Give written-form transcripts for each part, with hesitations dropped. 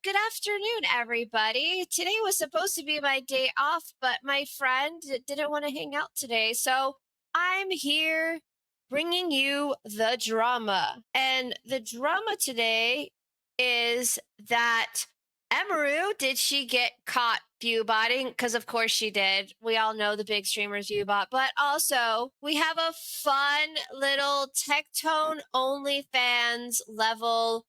good afternoon, everybody. Today was supposed to be my day off, but my friend didn't want to hang out today. So I'm here bringing you the drama. And the drama today is that Emiru, did she get caught viewbotting? Because of course she did. We all know the big streamers viewbot. But also, we have a fun little Tectone OnlyFans level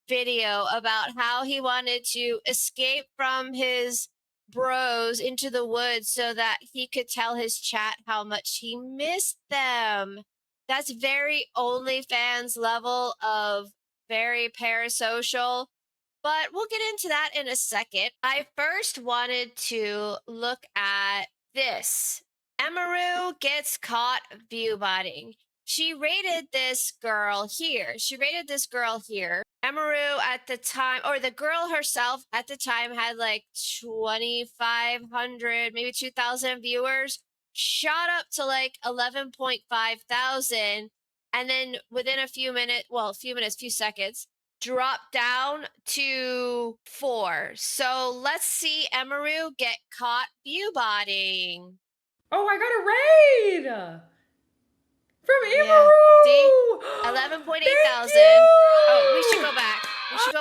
video about how he wanted to escape from his bros into the woods so that he could tell his chat how much he missed them. That's very OnlyFans level of very parasocial. But we'll get into that in a second. I first wanted to look at this. Emiru gets caught viewbotting. She rated this girl here. Emiru at the time, or the girl herself at the time, had like 2,500, maybe 2,000 viewers. Shot up to like 11.5 thousand. And then within a few seconds, dropped down to 4. So let's see Emiru get caught viewbotting. Oh, I got a raid from Yeah. See? Emiru. 11.8 Thank thousand. you. Oh, we should go back.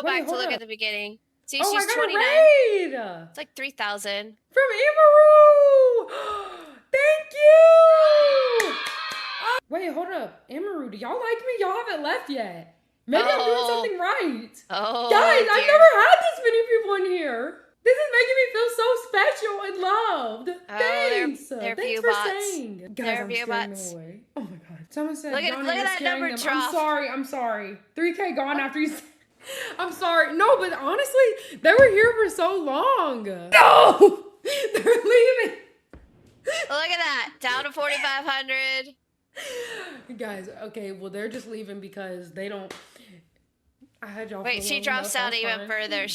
Wait, To hold look up. at the beginning. See, Oh, I she's got a 29. raid It's like 3,000. from Emiru. Thank you. Wait, hold up. Emiru, do y'all like me? Y'all haven't left yet. Maybe I'm doing something right. Oh, Guys, dear. I've never had this many people in here. This is making me feel so special and loved. Thanks. They're Thanks view for bots. saying. Guys, They're I'm view scaring bots. them away. Oh my god. Someone said, Look at Johnny, that you're scaring number them. drop. I'm sorry. 3K gone after you said. I'm sorry. No, but honestly, they were here for so long. No! They're leaving. Look at that. Down to 4,500. Guys, okay, well, they're just leaving because they don't. I had y'all. Wait, she drops down even further.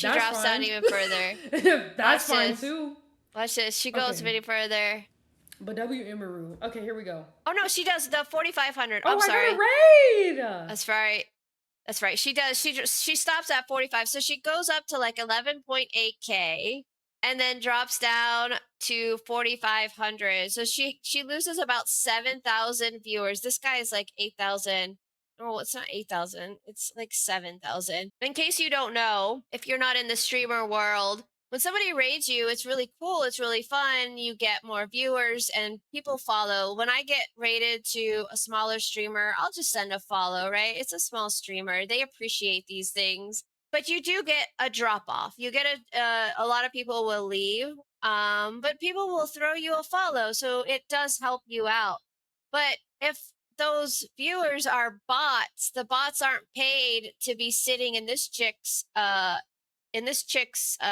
That's fine too. Watch this. She goes any further. But W Emiru. Okay, here we go. Oh no, she does the 4,500. Oh, I'm sorry. I got a raid. That's right. That's right. She does. She stops at 45, so she goes up to like 11.8K, and then drops down to 4,500. So she loses about 7,000 viewers. This guy is like 8,000. Oh, it's not 8,000. It's like 7,000. In case you don't know, if you're not in the streamer world, when somebody raids you, it's really cool. It's really fun. You get more viewers and people follow. When I get rated to a smaller streamer, I'll just send a follow, right? It's a small streamer. They appreciate these things. But you do get a drop off. You get a lot of people will leave, but people will throw you a follow. So it does help you out. But if those viewers are bots, the bots aren't paid to be sitting in this chick's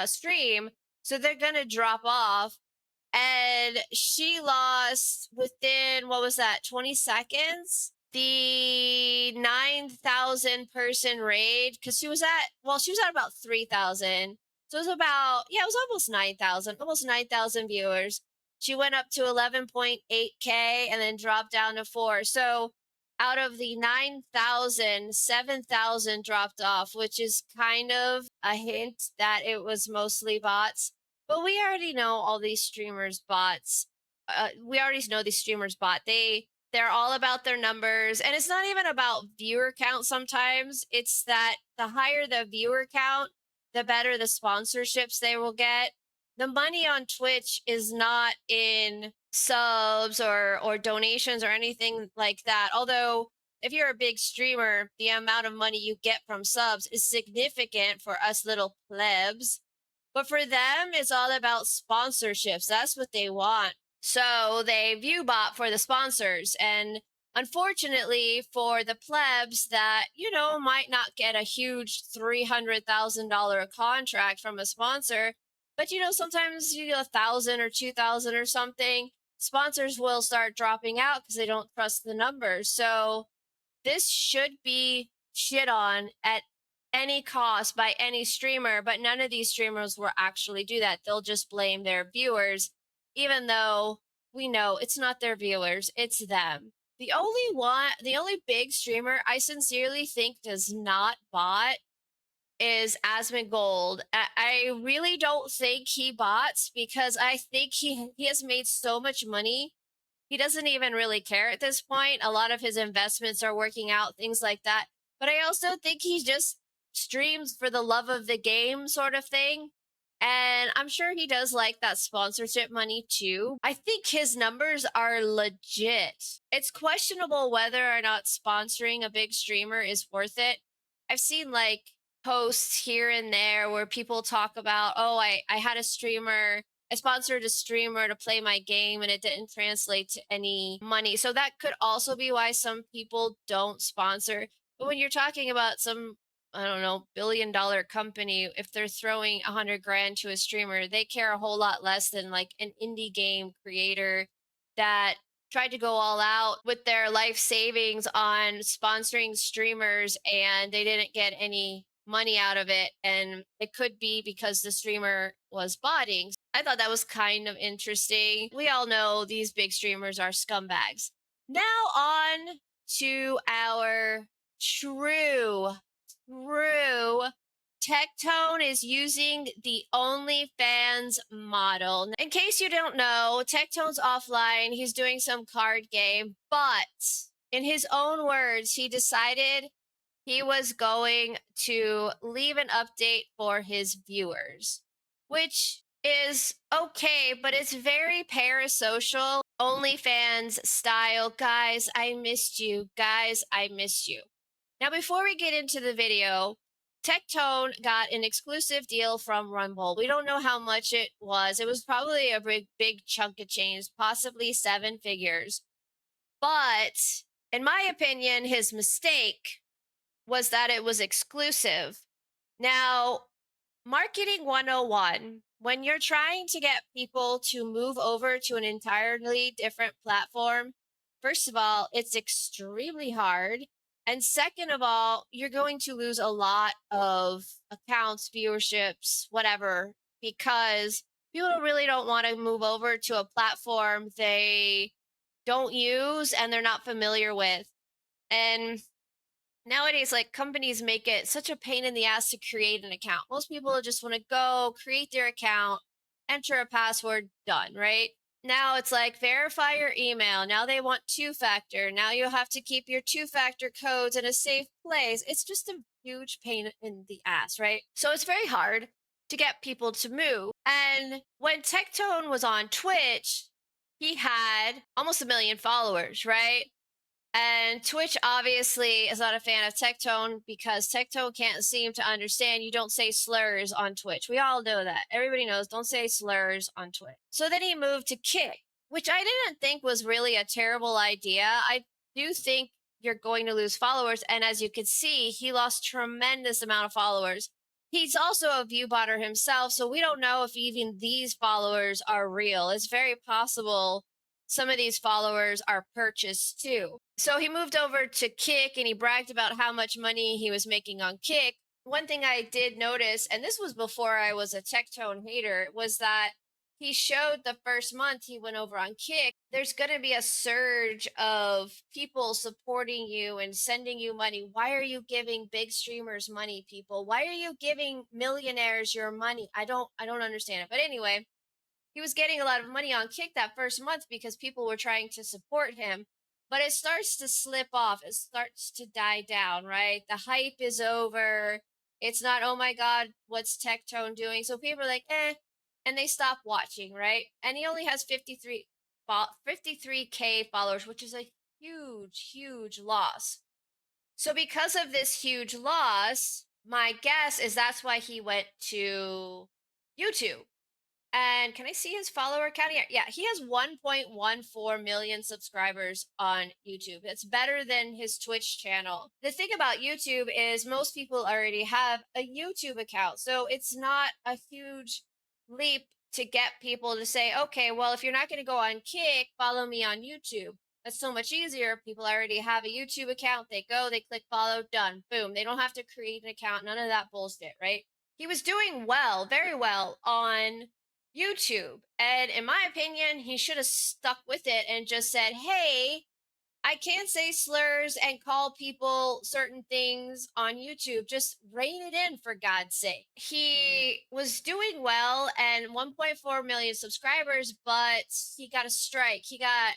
stream, so they're gonna drop off. And she lost within, what was that, 20 seconds, the 9,000 person raid, because she was at about 3,000. So it was about, it was almost 9,000 viewers. She went up to 11.8K and then dropped down to 4. So out of the 9,000, 7,000 dropped off, which is kind of a hint that it was mostly bots. But we already know all these streamers bots. We already know these streamers bot. They're all about their numbers, and it's not even about viewer count. Sometimes it's that the higher the viewer count, the better the sponsorships they will get. The money on Twitch is not in subs or donations or anything like that. Although if you're a big streamer, the amount of money you get from subs is significant for us little plebs. But for them, it's all about sponsorships. That's what they want. So they view bot for the sponsors. And unfortunately for the plebs that, might not get a huge $300,000 contract from a sponsor, but sometimes you get 1,000 or 2,000 or something, sponsors will start dropping out because they don't trust the numbers. So this should be shit on at any cost by any streamer, but none of these streamers will actually do that. They'll just blame their viewers, even though we know it's not their viewers, it's them. The only big streamer I sincerely think does not bot is Asmongold. I really don't think he bots because I think he has made so much money. He doesn't even really care at this point. A lot of his investments are working out, things like that. But I also think he just streams for the love of the game, sort of thing. And I'm sure he does like that sponsorship money too. I think his numbers are legit. It's questionable whether or not sponsoring a big streamer is worth it. I've seen like posts here and there where people talk about, oh, I had a streamer, I sponsored a streamer to play my game and it didn't translate to any money. So that could also be why some people don't sponsor. But when you're talking about some, I don't know, $1 billion company, if they're throwing 100 grand to a streamer, they care a whole lot less than like an indie game creator that tried to go all out with their life savings on sponsoring streamers and they didn't get any money out of it. And it could be because the streamer was botting. I thought that was kind of interesting. We all know these big streamers are scumbags. Now on to our true, true Tectone is using the OnlyFans model. In case you don't know, Tectone's offline. He's doing some card game, but in his own words, he decided he was going to leave an update for his viewers, which is okay, but it's very parasocial, OnlyFans style. Guys, I missed you. Guys, I missed you. Now, before we get into the video, Tectone got an exclusive deal from Rumble. We don't know how much it was. It was probably a big chunk of change, possibly 7 figures. But in my opinion, his mistake was that it was exclusive. Now, marketing 101, when you're trying to get people to move over to an entirely different platform, first of all, it's extremely hard. And second of all, you're going to lose a lot of accounts, viewerships, whatever, because people really don't want to move over to a platform they don't use and they're not familiar with. And nowadays, like companies make it such a pain in the ass to create an account. Most people just want to go create their account, enter a password, done, right? Now it's like verify your email. Now they want two factor. Now you have to keep your two factor codes in a safe place. It's just a huge pain in the ass, right? So it's very hard to get people to move. And when Tectone was on Twitch, he had almost 1 million followers, right? And Twitch obviously is not a fan of Tectone because Tectone can't seem to understand you don't say slurs on Twitch. We all know that. Everybody knows don't say slurs on Twitch. So then he moved to Kick, which I didn't think was really a terrible idea. I do think you're going to lose followers. And as you can see, he lost tremendous amount of followers. He's also a viewbotter himself, so we don't know if even these followers are real. It's very possible some of these followers are purchased too. So he moved over to Kick and he bragged about how much money he was making on Kick. One thing I did notice, and this was before I was a Tectone hater, was that he showed the first month he went over on Kick, there's going to be a surge of people supporting you and sending you money. Why are you giving big streamers money, people? Why are you giving millionaires your money? I don't understand it. But anyway, he was getting a lot of money on Kick that first month because people were trying to support him. But it starts to slip off. It starts to die down, right? The hype is over. It's not, oh my God, what's Tectone doing? So people are like, eh, and they stop watching, right? And he only has 53K followers, which is a huge, huge loss. So because of this huge loss, my guess is that's why he went to YouTube. And can I see his follower count here? Yeah, he has 1.14 million subscribers on YouTube. It's better than his Twitch channel. The thing about YouTube is most people already have a YouTube account. So it's not a huge leap to get people to say, okay, well, if you're not going to go on Kick, follow me on YouTube. That's so much easier. People already have a YouTube account. They go, they click follow, done. Boom. They don't have to create an account. None of that bullshit, right? He was doing well, very well on YouTube. And in my opinion, he should have stuck with it and just said, hey, I can't say slurs and call people certain things on YouTube. Just rein it in, for God's sake. He was doing well and 1.4 million subscribers, but he got a strike. He got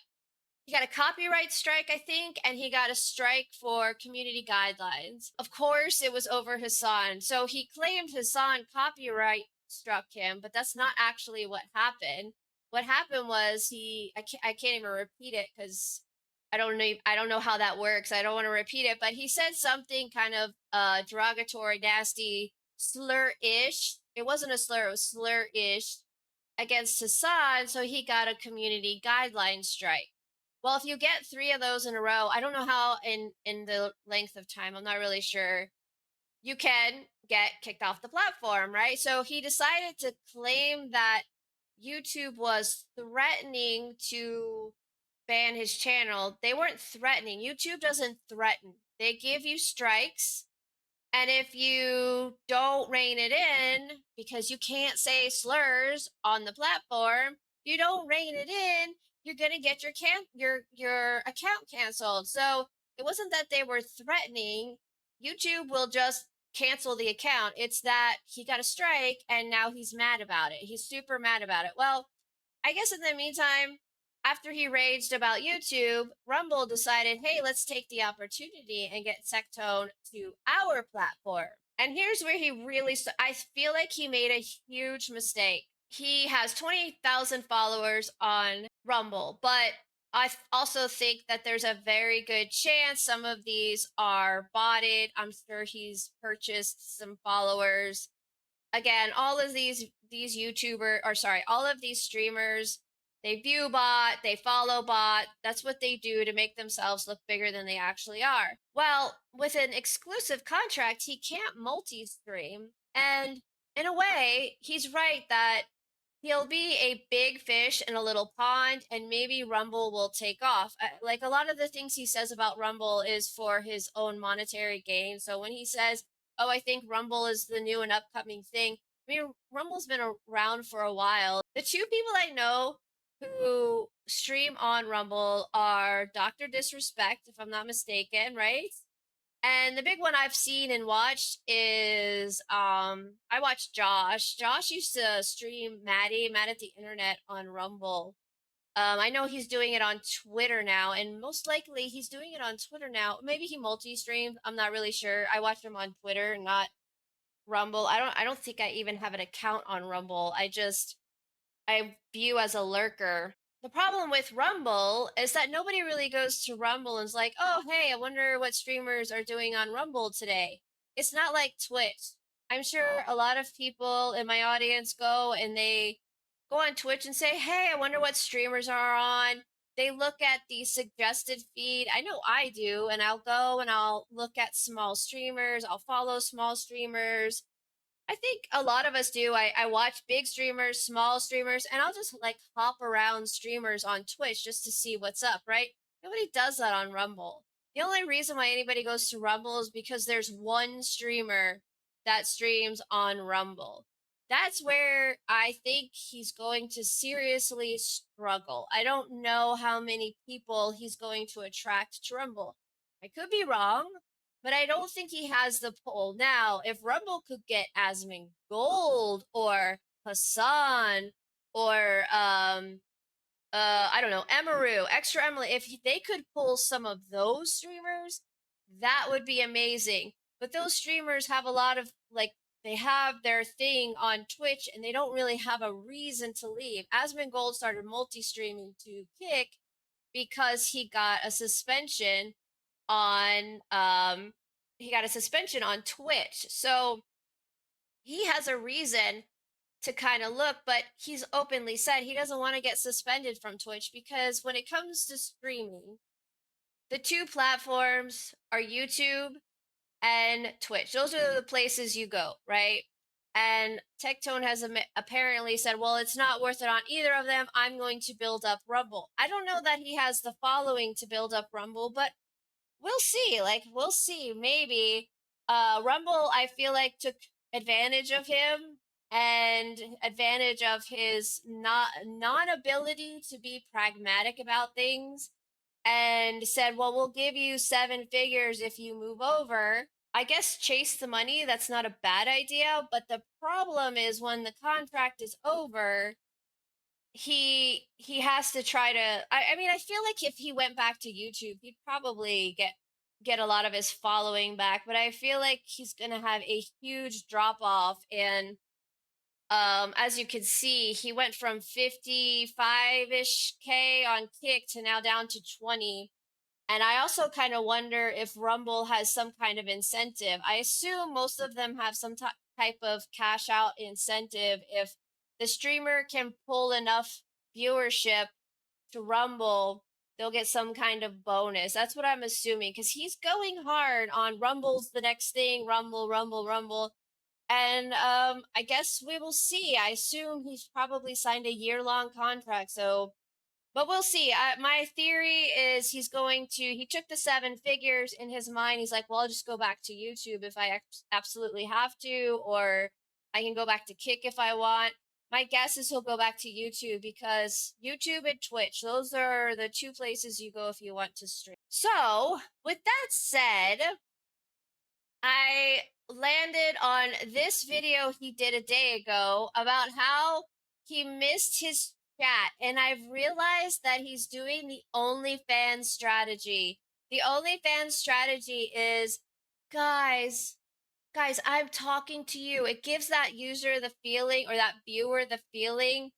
a copyright strike, I think, and he got a strike for community guidelines. Of course, it was over Hassan. So he claimed Hassan copyright struck him, but that's not actually what happened. What happened was I can't even repeat it because I don't know how that works. I don't want to repeat it, but he said something kind of derogatory, nasty, slur-ish. It wasn't a slur, it was slur-ish against Hassan, so he got a community guideline strike. Well, if you get three of those in a row, I don't know how in the length of time. I'm not really sure. You can get kicked off the platform, right? So he decided to claim that YouTube was threatening to ban his channel. They weren't threatening. YouTube doesn't threaten. They give you strikes, and if you don't rein it in, because you can't say slurs on the platform, you don't rein it in, you're gonna get your account canceled. So it wasn't that they were threatening. YouTube will just cancel the account. It's that he got a strike and now he's mad about it. He's super mad about it. Well, I guess in the meantime, after he raged about YouTube, Rumble decided, hey, let's take the opportunity and get Tectone to our platform. And here's where he really, I feel like he made a huge mistake. He has 20,000 followers on Rumble, but also think that there's a very good chance some of these are botted. I'm sure he's purchased some followers. Again, all of these YouTuber or sorry, all of these streamers, they view bot, they follow bot. That's what they do to make themselves look bigger than they actually are. Well, with an exclusive contract, he can't multi-stream. And in a way, he's right that he'll be a big fish in a little pond and maybe Rumble will take off. Like a lot of the things he says about Rumble is for his own monetary gain. So when he says, "Oh, I think Rumble is the new and upcoming thing." I mean, Rumble's been around for a while. The two people I know who stream on Rumble are Dr. Disrespect, if I'm not mistaken, right? And the big one I've seen and watched is I watched Josh. Josh used to stream Maddie, Mad at the Internet on Rumble. I know he's doing it on Twitter now, and most likely he's doing it on Twitter now. Maybe he multi-streamed. I'm not really sure. I watch him on Twitter, not Rumble. I don't think I even have an account on Rumble. I view as a lurker. The problem with Rumble is that nobody really goes to Rumble and is like, oh, hey, I wonder what streamers are doing on Rumble today. It's not like Twitch. I'm sure a lot of people in my audience go and they go on Twitch and say, hey, I wonder what streamers are on. They look at the suggested feed. I know I do. And I'll go and I'll look at small streamers. I'll follow small streamers. I think a lot of us do. I watch big streamers, small streamers, and I'll just like hop around streamers on Twitch just to see what's up, right? Nobody does that on Rumble. The only reason why anybody goes to Rumble is because there's one streamer that streams on Rumble. That's where I think he's going to seriously struggle. I don't know how many people he's going to attract to Rumble. I could be wrong, but I don't think he has the pull. Now, if Rumble could get Asmongold or Hassan or I don't know, Emiru, extra Emily, if they could pull some of those streamers, that would be amazing. But those streamers have a lot of like they have their thing on Twitch and they don't really have a reason to leave. Asmongold started multi-streaming to Kick because on he got a suspension on Twitch. So he has a reason to kind of look, but he's openly said he doesn't want to get suspended from Twitch because when it comes to streaming, the two platforms are YouTube and Twitch. Those are the places you go, right? And Tectone has apparently said, well, it's not worth it on either of them. I'm going to build up Rumble. I don't know that he has the following to build up Rumble, but we'll see. Like we'll see. Maybe Rumble I feel like took advantage of him and advantage of his not non ability to be pragmatic about things. and said, well, we'll give you 7 figures if you move over. I guess chase the money, that's not a bad idea. But the problem is when the contract is over, he has to try to I mean, I feel like if he went back to YouTube, he'd probably get a lot of his following back, but I feel like he's gonna have a huge drop off. And as you can see, he went from 55-ish K on Kick to now down to 20. And I also kind of wonder if Rumble has some kind of incentive. I assume most of them have some type of cash out incentive. If the streamer can pull enough viewership to Rumble, they'll get some kind of bonus. That's what I'm assuming, because he's going hard on Rumble's the next thing, Rumble, Rumble, Rumble. And I guess we will see. I assume he's probably signed a year-long contract, so but we'll see. My theory is he took the 7 figures in his mind. He's like, well, I'll just go back to YouTube if I absolutely have to, or I can go back to Kick if I want. My guess is he'll go back to YouTube because YouTube and Twitch, those are the two places you go if you want to stream. So, with that said, I landed on this video he did a day ago about how he missed his chat, and I've realized that he's doing the OnlyFans strategy. The OnlyFans strategy is, guys, I'm talking to you. It gives that user the feeling, or that viewer the feeling,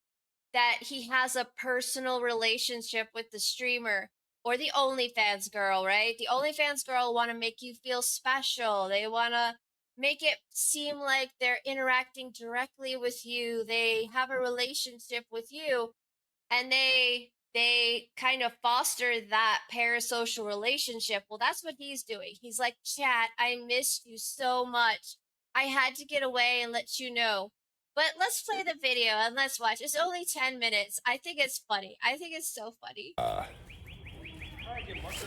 that he has a personal relationship with the streamer or the OnlyFans girl, right? The OnlyFans girl want to make you feel special. They want to make it seem like they're interacting directly with you. They have a relationship with you, and they kind of foster that parasocial relationship. Well, that's what he's doing. He's like, chat, I missed you so much. I had to get away and let you know. But let's play the video and let's watch. It's only 10 minutes. I think it's funny. I think it's so funny.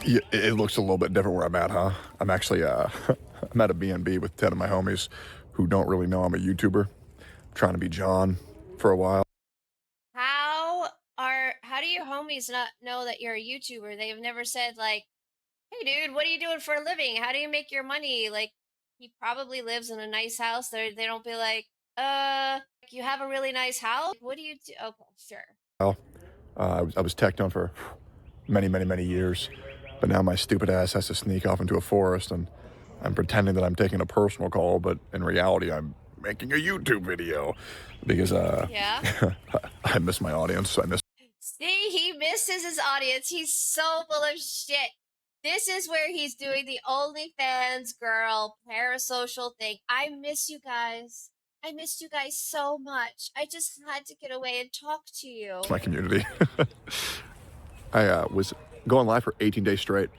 Yeah, it looks a little bit different where I'm at, huh? I'm actually, I'm at a B&B with 10 of my homies who don't really know I'm a YouTuber. I'm trying to be John for a while. How do your homies not know that you're a YouTuber? They've never said like, hey dude, what are you doing for a living? How do you make your money? Like, he probably lives in a nice house. They don't be like, you have a really nice house? What do you do? Okay, sure. I was Tectone for many years, but now my stupid ass has to sneak off into a forest and I'm pretending that I'm taking a personal call, but in reality I'm making a YouTube video because Yeah. I miss my audience. See, he misses his audience. He's so full of shit. This is where he's doing the OnlyFans girl parasocial thing. I miss you guys. I missed you guys so much. I just had to get away and talk to you. My community. I was going live for 18 days straight.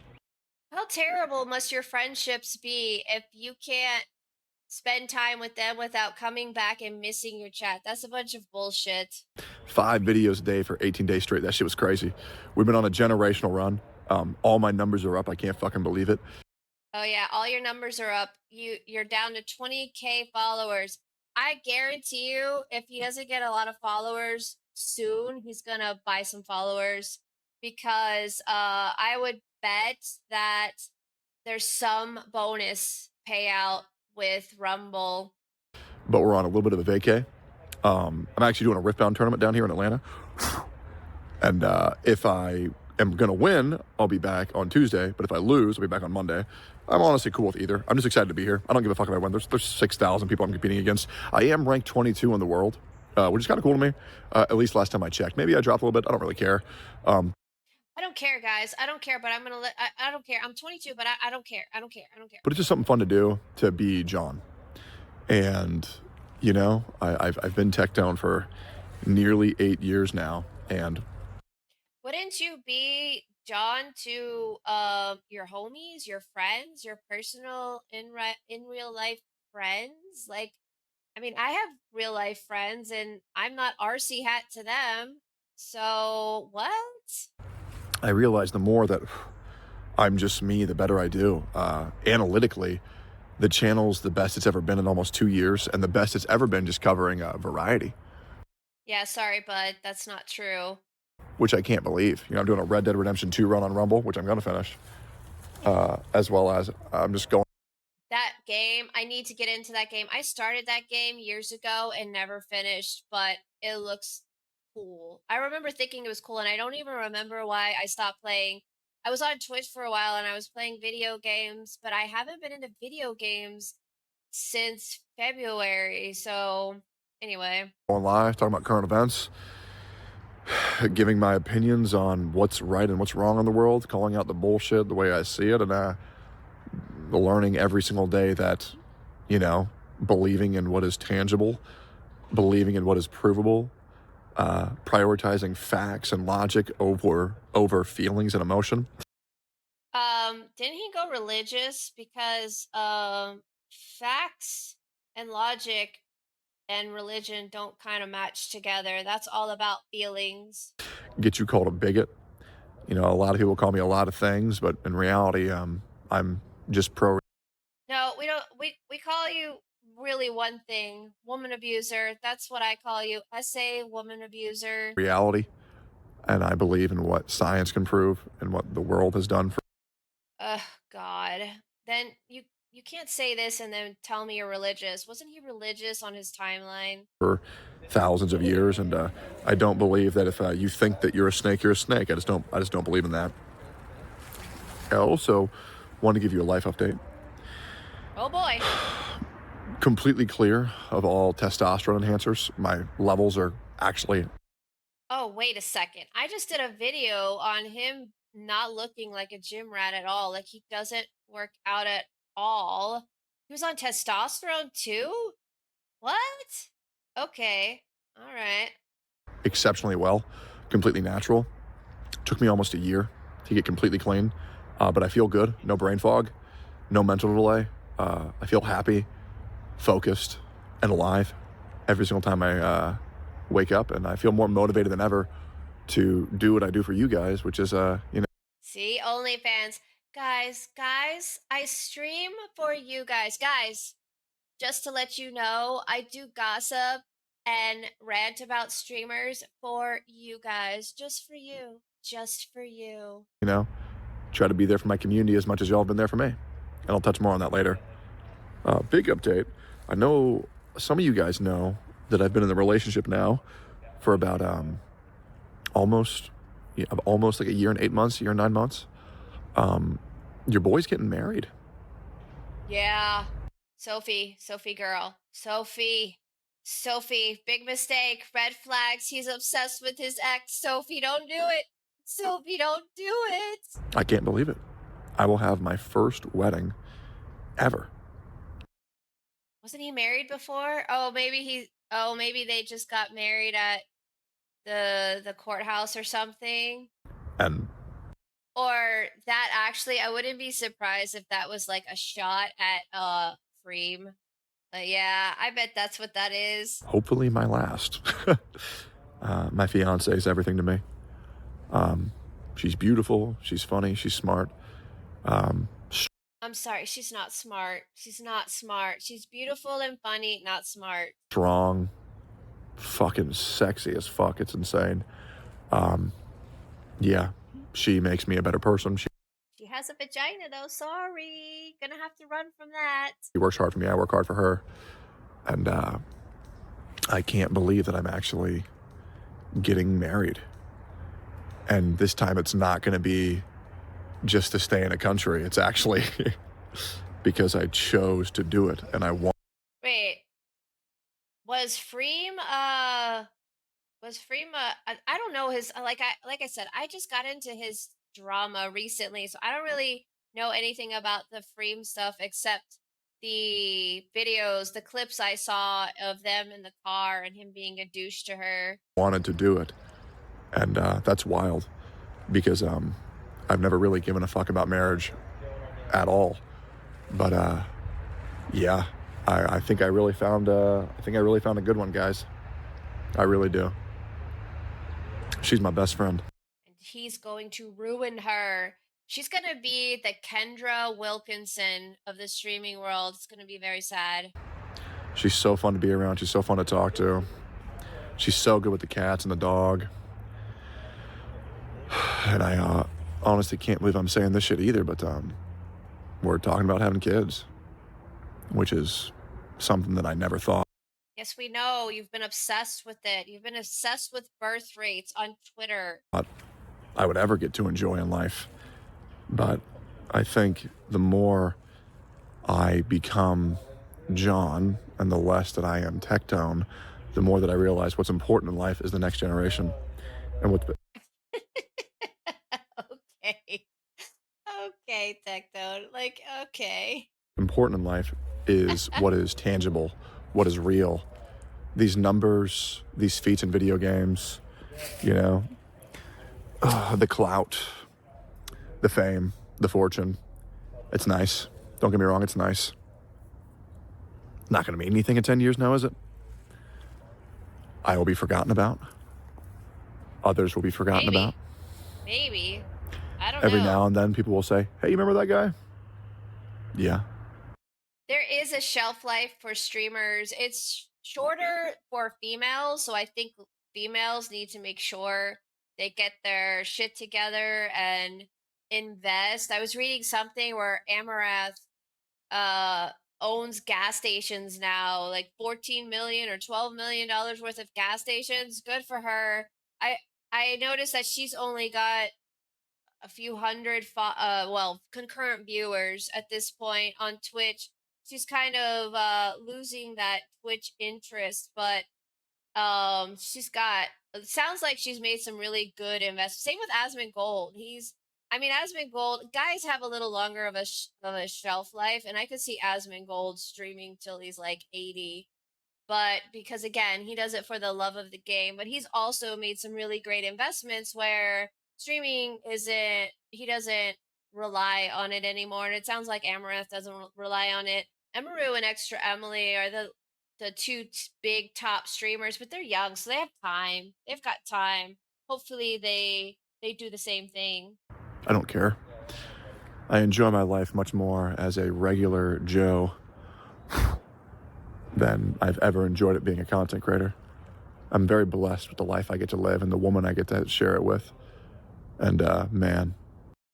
How terrible must your friendships be if you can't spend time with them without coming back and missing your chat? That's a bunch of bullshit. 5 videos a day for 18 days straight. That shit was crazy. We've been on a generational run. All my numbers are up. I can't fucking believe it. Oh yeah, all your numbers are up. You're down to 20K followers. I guarantee you, if he doesn't get a lot of followers soon, he's gonna buy some followers, because I would bet that there's some bonus payout with Rumble. But we're on a little bit of a vacay. I'm actually doing a Riftbound tournament down here in Atlanta. And if I am going to win, I'll be back on Tuesday. But if I lose, I'll be back on Monday. I'm honestly cool with either. I'm just excited to be here. I don't give a fuck if I win. There's 6,000 people I'm competing against. I am ranked 22 in the world, which is kind of cool to me. At least last time I checked. Maybe I dropped a little bit. I don't really care. I don't care, guys. I don't care, but I'm gonna I don't care. I'm 22, but I don't care. I don't care. I don't care. But it's just something fun to do, to be John. And, you know, I've been Tectone for nearly 8 years now. And wouldn't you be John to your homies, your friends, your personal in real life friends? Like, I mean, I have real life friends and I'm not RC hat to them. So what? I realize the more that I'm just me, the better I do. Analytically, the channel's the best it's ever been in almost 2 years, and the best it's ever been just covering variety. Yeah, sorry, bud. That's not true. which I can't believe. You know, I'm doing a Red Dead Redemption 2 run on Rumble, which I'm going to finish, as well as I'm just going. That game, I need to get into that game. I started that game years ago and never finished, but it looks cool. I remember thinking it was cool, and I don't even remember why I stopped playing. I was on Twitch for a while and I was playing video games, but I haven't been into video games since February. So, anyway. On live, talking about current events, giving my opinions on what's right and what's wrong in the world, calling out the bullshit the way I see it, and learning every single day that, you know, believing in what is tangible, believing in what is provable, prioritizing facts and logic over feelings and emotion. Didn't he go religious? Because facts and logic and religion don't kind of match together. That's all about feelings. Get you called a bigot. You know, a lot of people call me a lot of things, but in reality, I'm just pro. No, we don't. We call you really one thing: woman abuser. That's what I call you. I say woman abuser. Reality, and I believe in what science can prove and what the world has done for. Ugh, God. Then you can't say this and then tell me you're religious. Wasn't he religious on his timeline? For thousands of years, and I don't believe that if you think that you're a snake, you're a snake. I just don't believe in that. I also want to give you a life update. Oh boy. Completely clear of all testosterone enhancers. My levels are actually. Oh, wait a second. I just did a video on him not looking like a gym rat at all. Like he doesn't work out at all. He was on testosterone too? What? Okay. All right. Exceptionally well, completely natural. Took me almost a year to get completely clean, but I feel good. No brain fog, no mental delay. I feel happy, focused, and alive every single time I wake up, and I feel more motivated than ever to do what I do for you guys, which is, you know. See, OnlyFans. Guys, I stream for you guys. Guys, just to let you know, I do gossip and rant about streamers for you guys. Just for you. Just for you. You know, try to be there for my community as much as y'all have been there for me. And I'll touch more on that later. Big update. I know some of you guys know that I've been in the relationship now for about almost like a year and 8 months, year and 9 months. Your boy's getting married. Yeah. Sophie girl. Sophie, big mistake. Red flags. He's obsessed with his ex. Sophie, don't do it. Sophie, don't do it. I can't believe it. I will have my first wedding ever. Wasn't he married before? Maybe they just got married at the courthouse or something. And Or that actually, I wouldn't be surprised if that was like a shot at Freem. Yeah, I bet that's what that is. hopefully my last. My fiance is everything to me. She's beautiful, she's funny, she's smart. I'm sorry, she's not smart. She's not smart. She's beautiful and funny, not smart. Strong, fucking sexy as fuck. It's insane. Yeah, she makes me a better person. She has a vagina though, sorry. Gonna have to run from that. She works hard for me, I work hard for her. And I can't believe that I'm actually getting married. And this time it's not gonna be just to stay in a country. It's actually because I chose to do it and I want. Wait, was Freem I don't know his like I said, I just got into his drama recently, so I don't really know anything about the Freem stuff except the videos, the clips I saw of them in the car and him being a douche to her. Wanted to do it. And that's wild because I've never really given a fuck about marriage at all. But yeah, I think I really found a good one, guys. I really do. She's my best friend. And he's going to ruin her. She's going to be the Kendra Wilkinson of the streaming world. It's going to be very sad. She's so fun to be around. She's so fun to talk to. She's so good with the cats and the dog. And I honestly can't believe I'm saying this shit either, but we're talking about having kids, which is something that I never thought Yes, we know you've been obsessed with it. You've been obsessed with birth rates on Twitter. I would ever get to enjoy in life. But I think the more I become John and the less that I am Tectone, the more that I realize what's important in life is the next generation. And what's Okay. Okay, Tectone. Like, okay. important in life is what is tangible, what is real. These numbers, these feats in video games, you know, the clout, the fame, the fortune. It's nice. Don't get me wrong, it's nice. Not going to mean anything in 10 years now, is it? I will be forgotten about. Others will be forgotten Maybe. about. Maybe. I don't Every know. now and then people will say, hey, you remember that guy? Yeah. There is a shelf life for streamers. It's shorter for females, so I think females need to make sure they get their shit together and invest. I was reading something where Amarath uh owns gas stations now, like 14 million or 12 million dollars worth of gas stations. Good for her. I noticed that she's only got a few hundred concurrent viewers at this point on Twitch. She's kind of losing that Twitch interest, but she's got, it sounds like she's made some really good investments. Same with Asmongold. Asmongold, guys have a little longer of a shelf life, and I could see Asmongold streaming till he's like 80. But because again, he does it for the love of the game, but he's also made some really great investments where streaming isn't, he doesn't rely on it anymore. And it sounds like Amaranth doesn't rely on it. Emiru and Extra Emily are the two big top streamers, but they're young, so they have time. They've got time. Hopefully they do the same thing. I don't care. I enjoy my life much more as a regular Joe than I've ever enjoyed it being a content creator. I'm very blessed with the life I get to live and the woman I get to share it with. And man,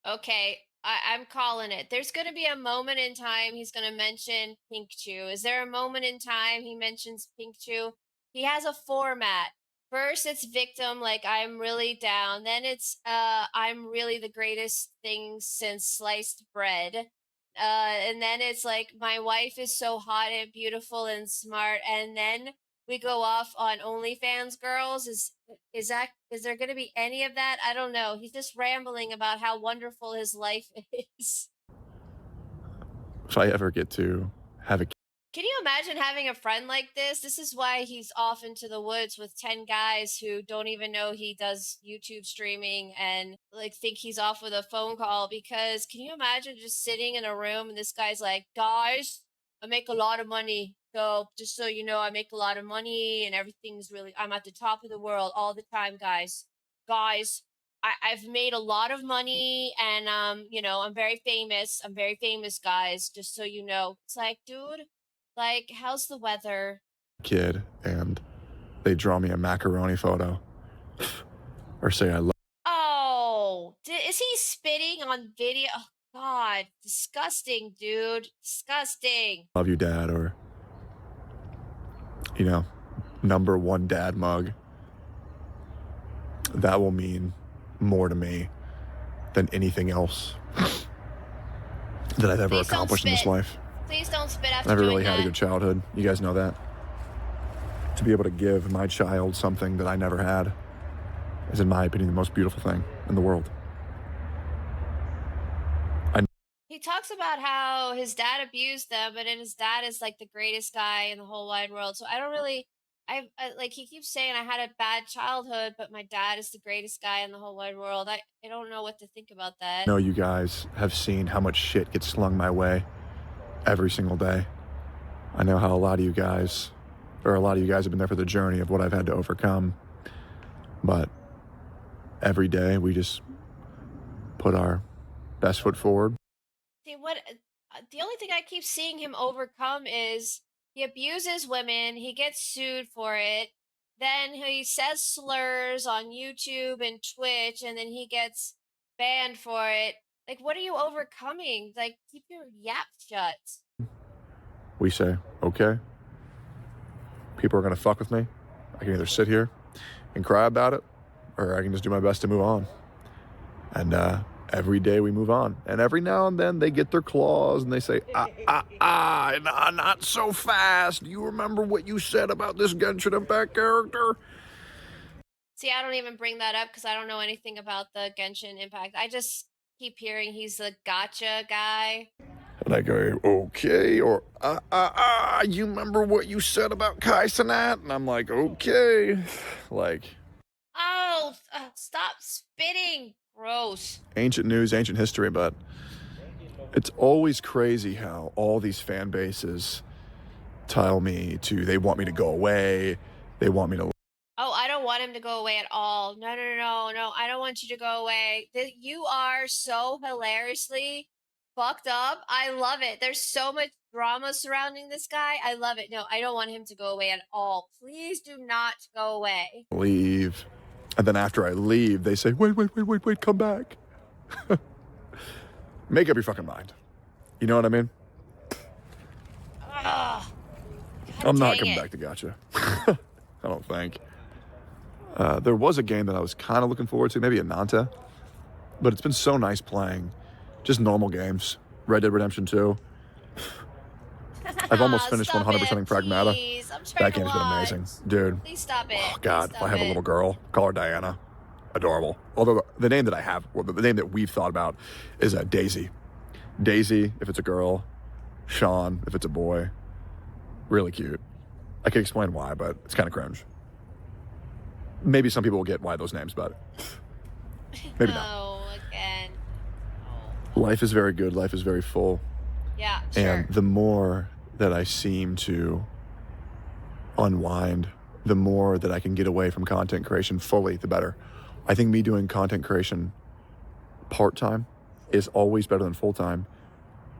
Okay, I'm calling it. There's going to be a moment in time he's going to mention Pink Chew. Is there a moment in time he mentions Pink Chew? He has a format. First, it's victim, like I'm really down. Then it's I'm really the greatest thing since sliced bread. And then it's like my wife is so hot and beautiful and smart. And then we go off on OnlyFans girls. Is there going to be any of that? I don't know. He's just rambling about how wonderful his life is. if I ever get to have a Can you imagine having a friend like this? This is why he's off into the woods with 10 guys who don't even know he does YouTube streaming and like think he's off with a phone call. Because can you imagine just sitting in a room and this guy's like, guys, I make a lot of money. So just so you know, I make a lot of money and everything's really, I'm at the top of the world all the time, guys. Guys, I've made a lot of money and I'm very famous. I'm very famous, guys, just so you know. It's like, dude, like, how's the weather? kid and they draw me a macaroni photo or say I Oh, is he spitting on video? Oh, God, disgusting, dude. Disgusting. love you, Dad, or, you know, #1 dad mug, that will mean more to me than anything else that I've ever Please don't accomplished in this spit. life. Please don't spit after I never doing really had a that. good childhood. You guys know that. To be able to give my child something that I never had is, in my opinion, the most beautiful thing in the world. He talks about how his dad abused them, and then his dad is like the greatest guy in the whole wide world. So I don't really, I like he keeps saying I had a bad childhood, but my dad is the greatest guy in the whole wide world. I don't know what to think about that. I know you guys have seen how much shit gets slung my way every single day. I know how a lot of you guys have been there for the journey of what I've had to overcome. But every day we just put our best foot forward. See what the only thing I keep seeing him overcome is he abuses women, he gets sued for it, then he says slurs on YouTube and Twitch, and then he gets banned for it. Like, what are you overcoming? Like, keep your yap shut. We say, okay, people are going to fuck with me. I can either sit here and cry about it, or I can just do my best to move on. And every day we move on. And every now and then they get their claws and they say, not so fast. Do you remember what you said about this Genshin Impact character? See, I don't even bring that up because I don't know anything about the Genshin Impact. I just keep hearing he's the gotcha guy. And I go, okay, or you remember what you said about Kai Cenat? And I'm like, okay. Like, oh, stop spitting. Gross. Ancient news, ancient history, but it's always crazy how all these fan bases tell me they want me to go away. They want me to. Oh, I don't want him to go away at all. No, I don't want you to go away. You are so hilariously fucked up. I love it. There's so much drama surrounding this guy. I love it. No, I don't want him to go away at all. Please do not go away. Leave. And then after I leave, they say, wait, come back. Make up your fucking mind. You know what I mean? I'm not coming back to Gotcha. I don't think. There was a game that I was kind of looking forward to, maybe a Nanta, but it's been so nice playing just normal games. Red Dead Redemption 2. I've almost finished 100%ing Pragmata. That game's been amazing. Dude. Please stop it. Oh, God. If I have a little girl, call her Diana. Adorable. Although the name that I have, well, the name that we've thought about is Daisy. Daisy, if it's a girl. Sean, if it's a boy. Really cute. I can explain why, but it's kind of cringe. Maybe some people will get why those names, but maybe not. Oh, again. Life is very good. Life is very full. Yeah, sure. And the more that I seem to unwind, the more that I can get away from content creation fully, the better. I think me doing content creation part-time is always better than full-time,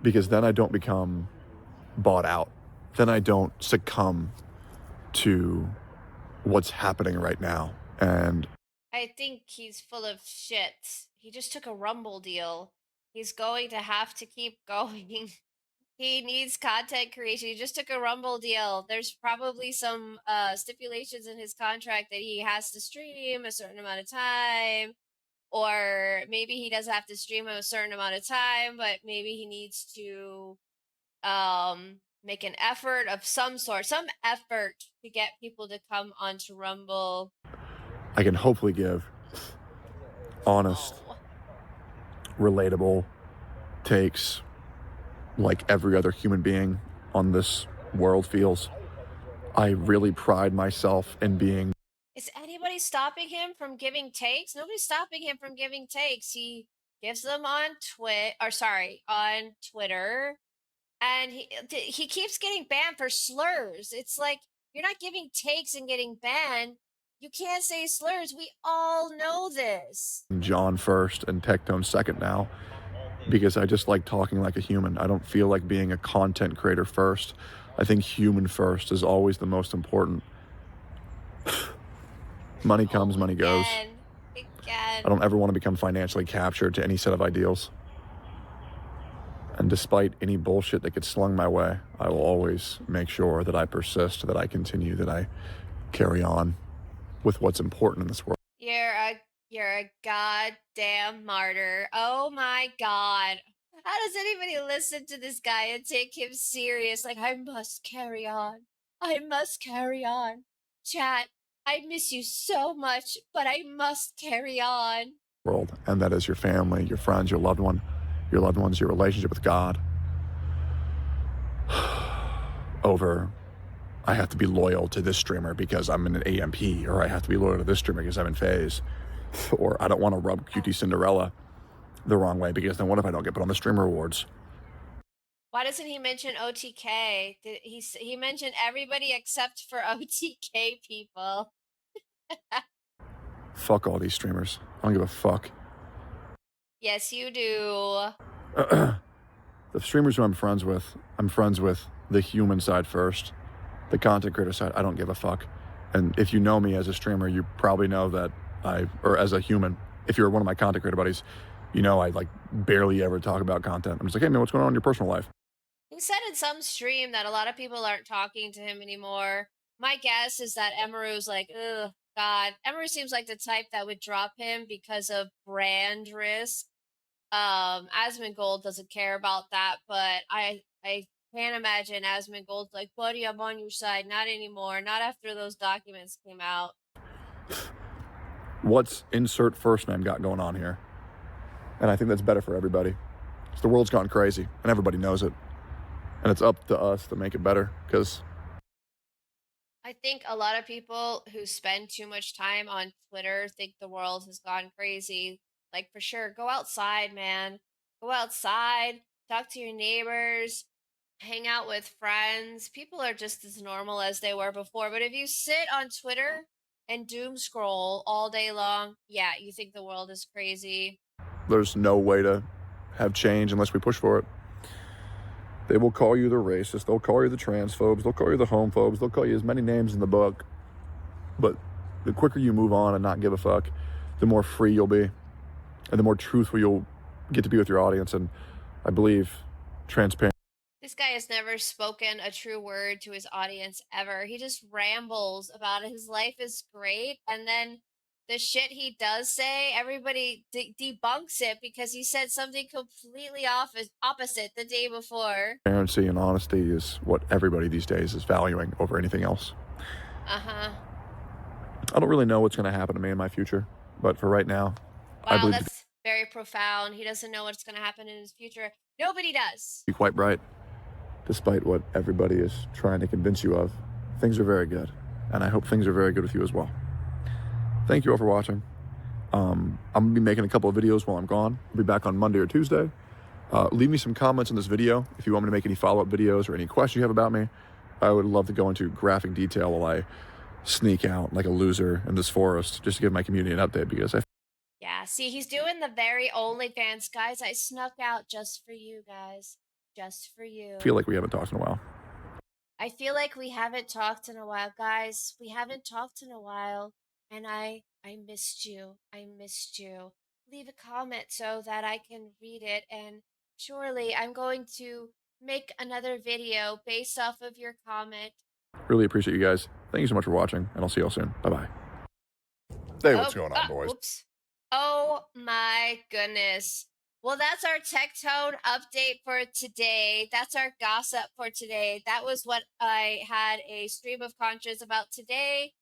because then I don't become bought out. Then I don't succumb to what's happening right now. And I think he's full of shit. He just took a Rumble deal. He's going to have to keep going. He needs content creation. He just took a Rumble deal. There's probably some stipulations in his contract that he has to stream a certain amount of time, or maybe he doesn't have to stream a certain amount of time, but maybe he needs to make an effort of some sort, some effort to get people to come onto Rumble. I can hopefully give honest, relatable takes like every other human being on this world feels. I really pride myself in being. Is anybody stopping him from giving takes? Nobody's stopping him from giving takes. He gives them on Twitter, and he keeps getting banned for slurs. It's like, you're not giving takes and getting banned. You can't say slurs. We all know this. John first and Tectone second now, because I just like talking like a human. I don't feel like being a content creator first. I think human first is always the most important. Money comes, money goes. Again. I don't ever want to become financially captured to any set of ideals. And despite any bullshit that gets slung my way, I will always make sure that I persist, that I continue, that I carry on with what's important in this world. You're a goddamn martyr. Oh my God. How does anybody listen to this guy and take him serious? Like, I must carry on. I must carry on. Chat, I miss you so much, but I must carry on. World, and that is your family, your friends, your loved ones, your relationship with God. Over, I have to be loyal to this streamer because I'm in an AMP, or I have to be loyal to this streamer because I'm in phase, or I don't want to rub QT Cinderella the wrong way, because then what if I don't get put on the streamer awards? Why doesn't he mention OTK? He mentioned everybody except for OTK people. Fuck all these streamers. I don't give a fuck. Yes, you do. The streamers who I'm friends with the human side first. The content creator side, I don't give a fuck. And if you know me as a streamer, you probably know that or as a human, if you're one of my content creator buddies, you know I like barely ever talk about content. I'm just like, hey man, what's going on in your personal life? He said in some stream that a lot of people aren't talking to him anymore. My guess is that Emiru's like, ugh, God. Emiru seems like the type that would drop him because of brand risk. Asmongold doesn't care about that, but I can't imagine Asmongold's like, buddy, I'm on your side. Not anymore. Not after those documents came out. What's insert first name got going on here? And I think that's better for everybody. The world's gone crazy, and everybody knows it. And it's up to us to make it better, because I think a lot of people who spend too much time on Twitter think the world has gone crazy. Like, for sure, go outside, man. Go outside, talk to your neighbors, hang out with friends. People are just as normal as they were before. But if you sit on Twitter and doom scroll all day long, yeah, you think the world is crazy. there's no way to have change unless we push for it. They will call you the racist, they'll call you the transphobes, they'll call you the homophobes, they'll call you as many names in the book. But the quicker you move on and not give a fuck, the more free you'll be, and the more truthful you'll get to be with your audience. And I believe transparent. This guy has never spoken a true word to his audience ever. He just rambles about his life is great, and then the shit he does say, everybody debunks it because he said something completely opposite the day before. Transparency and honesty is what everybody these days is valuing over anything else. Uh-huh. I don't really know what's going to happen to me in my future, but for right now, I Wow, believe to that's very profound. He doesn't know what's going to happen in his future. Nobody does. be quite bright, despite what everybody is trying to convince you of. Things are very good, and I hope things are very good with you as well. Thank you all for watching. I'm going to be making a couple of videos while I'm gone. I'll be back on Monday or Tuesday. Leave me some comments in this video if you want me to make any follow-up videos or any questions you have about me. I would love to go into graphic detail while I sneak out like a loser in this forest just to give my community an update, because I Yeah, see, he's doing the very OnlyFans, guys. I snuck out just for you guys. Just for you. feel like we haven't talked in a while. I feel like we haven't talked in a while, guys. We haven't talked in a while, and I missed you. I missed you. Leave a comment so that I can read it, and surely I'm going to make another video based off of your comment. Really appreciate you guys. Thank you so much for watching, and I'll see y'all soon. Bye-bye. Hey, what's going on, boys? Whoops. Oh my goodness. Well, that's our Tectone update for today. That's our gossip for today. That was what I had a stream of conscience about today.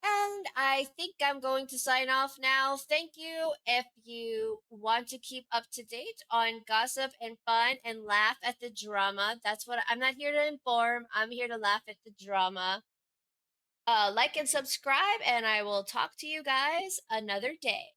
And I think I'm going to sign off now. Thank you. If you want to keep up to date on gossip and fun and laugh at the drama, that's what I'm not here to inform. I'm here to laugh at the drama. Like and subscribe, and I will talk to you guys another day.